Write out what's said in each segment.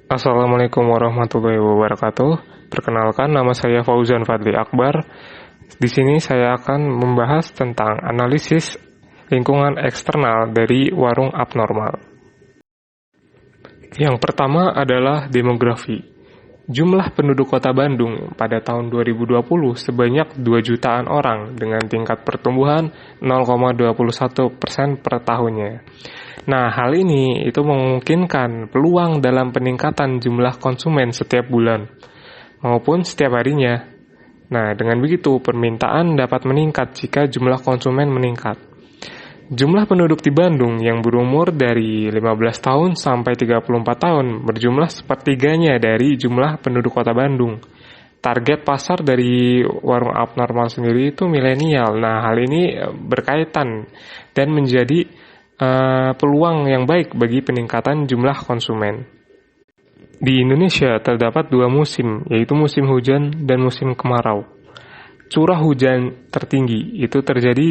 Assalamualaikum warahmatullahi wabarakatuh. Perkenalkan, nama saya Fauzan Fadli Akbar. Di sini saya akan membahas tentang analisis lingkungan eksternal dari warung abnormal. Yang pertama adalah demografi. Jumlah penduduk Kota Bandung pada tahun 2020 sebanyak 2 jutaan orang dengan tingkat pertumbuhan 0,21% per tahunnya. Nah, hal ini itu memungkinkan peluang dalam peningkatan jumlah konsumen setiap bulan maupun setiap harinya. Nah, dengan begitu permintaan dapat meningkat jika jumlah konsumen meningkat. Jumlah penduduk di Bandung yang berumur dari 15 tahun sampai 34 tahun berjumlah sepertiganya dari jumlah penduduk Kota Bandung. Target pasar dari warung abnormal sendiri itu milenial. Nah, hal ini berkaitan dan menjadi peluang yang baik bagi peningkatan jumlah konsumen. Di Indonesia terdapat 2 musim, yaitu musim hujan dan musim kemarau. Curah hujan tertinggi itu terjadi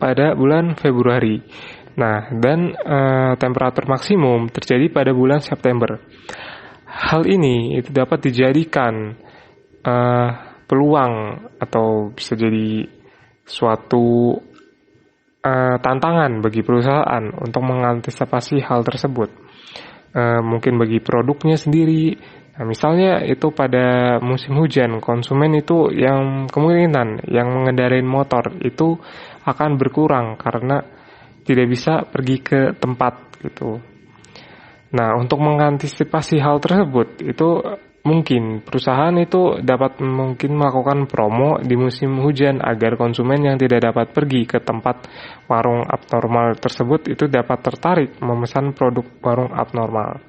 pada bulan Februari. Nah, dan temperatur maksimum terjadi pada bulan September. Hal ini itu dapat dijadikan peluang atau bisa jadi suatu tantangan bagi perusahaan untuk mengantisipasi hal tersebut. Mungkin bagi produknya sendiri. Nah, misalnya itu pada musim hujan, konsumen itu yang kemungkinan yang mengendarai motor itu akan berkurang karena tidak bisa pergi ke tempat gitu. Nah, untuk mengantisipasi hal tersebut itu mungkin perusahaan itu dapat mungkin melakukan promo di musim hujan agar konsumen yang tidak dapat pergi ke tempat warung abnormal tersebut itu dapat tertarik memesan produk warung abnormal.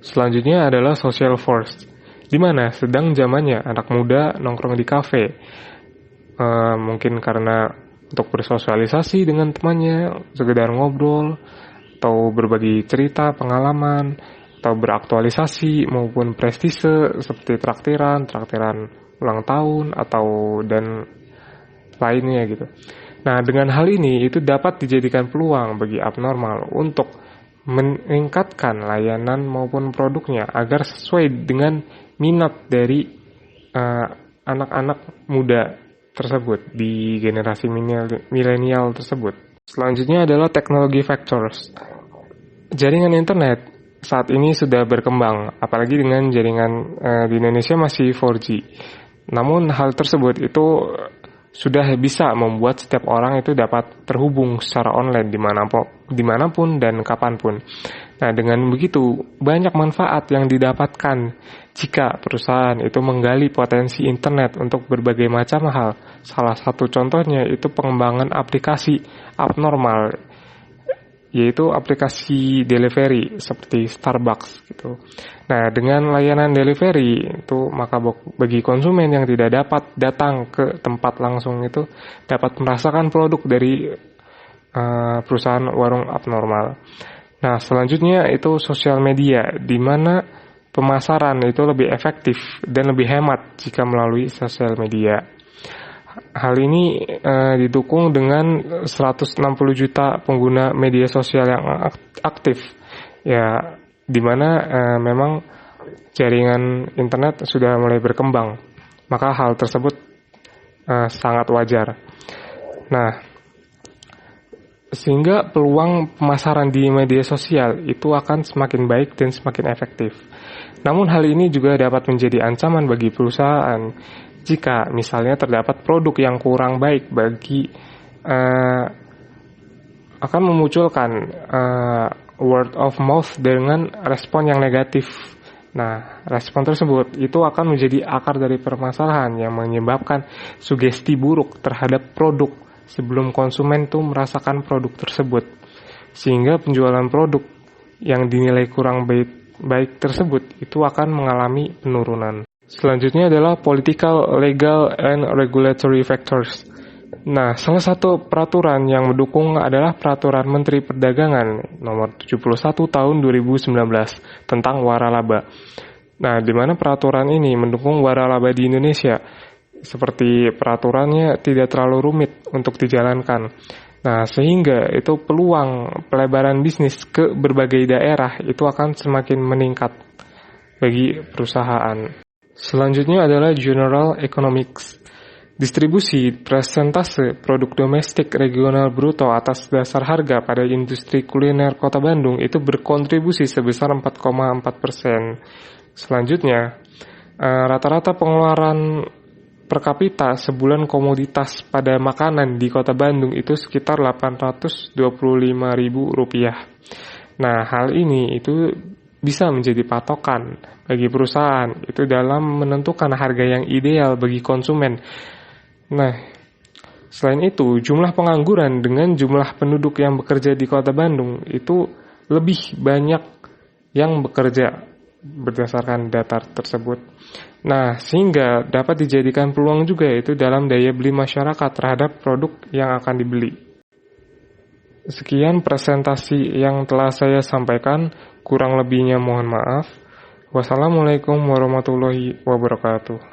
Selanjutnya adalah social force, di mana sedang zamannya anak muda nongkrong di kafe. Mungkin karena untuk bersosialisasi dengan temannya, sekedar ngobrol, atau berbagi cerita, pengalaman, atau beraktualisasi maupun prestise seperti traktiran ulang tahun, atau dan lainnya gitu. Nah, dengan hal ini itu dapat dijadikan peluang bagi abnormal untuk meningkatkan layanan maupun produknya agar sesuai dengan minat dari anak-anak muda tersebut di generasi milenial tersebut. Selanjutnya adalah teknologi factors. Jaringan internet saat ini sudah berkembang, apalagi dengan jaringan di Indonesia masih 4G. Namun hal tersebut itu sudah bisa membuat setiap orang itu dapat terhubung secara online dimanapun dan kapanpun. Nah, dengan begitu banyak manfaat yang didapatkan jika perusahaan itu menggali potensi internet untuk berbagai macam hal. Salah satu contohnya itu pengembangan aplikasi abnormal, yaitu aplikasi delivery seperti Starbucks gitu. Nah, dengan layanan delivery itu maka bagi konsumen yang tidak dapat datang ke tempat langsung itu dapat merasakan produk dari perusahaan warung abnormal. Nah, selanjutnya itu sosial media, di mana pemasaran itu lebih efektif dan lebih hemat jika melalui sosial media. Hal ini didukung dengan 160 juta pengguna media sosial yang aktif, ya, di mana memang jaringan internet sudah mulai berkembang, maka hal tersebut sangat wajar. Nah, sehingga peluang pemasaran di media sosial itu akan semakin baik dan semakin efektif. Namun hal ini juga dapat menjadi ancaman bagi perusahaan jika misalnya terdapat produk yang kurang baik akan memunculkan word of mouth dengan respon yang negatif. Nah, respon tersebut itu akan menjadi akar dari permasalahan yang menyebabkan sugesti buruk terhadap produk sebelum konsumen tuh merasakan produk tersebut, sehingga penjualan produk yang dinilai kurang baik tersebut itu akan mengalami penurunan. Selanjutnya adalah political, legal, and regulatory factors. Nah, salah satu peraturan yang mendukung adalah Peraturan Menteri Perdagangan Nomor 71 Tahun 2019 tentang waralaba. Nah, di mana peraturan ini mendukung waralaba di Indonesia. Seperti peraturannya tidak terlalu rumit untuk dijalankan. Nah, sehingga itu peluang pelebaran bisnis ke berbagai daerah itu akan semakin meningkat bagi perusahaan. Selanjutnya adalah General Economics. Distribusi persentase produk domestik regional bruto atas dasar harga pada industri kuliner Kota Bandung itu berkontribusi sebesar 4,4%. Selanjutnya, rata-rata pengeluaran per kapita sebulan komoditas pada makanan di Kota Bandung itu sekitar Rp825.000. Nah, hal ini itu bisa menjadi patokan bagi perusahaan itu dalam menentukan harga yang ideal bagi konsumen. Nah, selain itu, jumlah pengangguran dengan jumlah penduduk yang bekerja di Kota Bandung itu lebih banyak yang bekerja berdasarkan data tersebut. Nah, sehingga dapat dijadikan peluang juga itu dalam daya beli masyarakat terhadap produk yang akan dibeli. Sekian presentasi yang telah saya sampaikan, kurang lebihnya mohon maaf. Wassalamualaikum warahmatullahi wabarakatuh.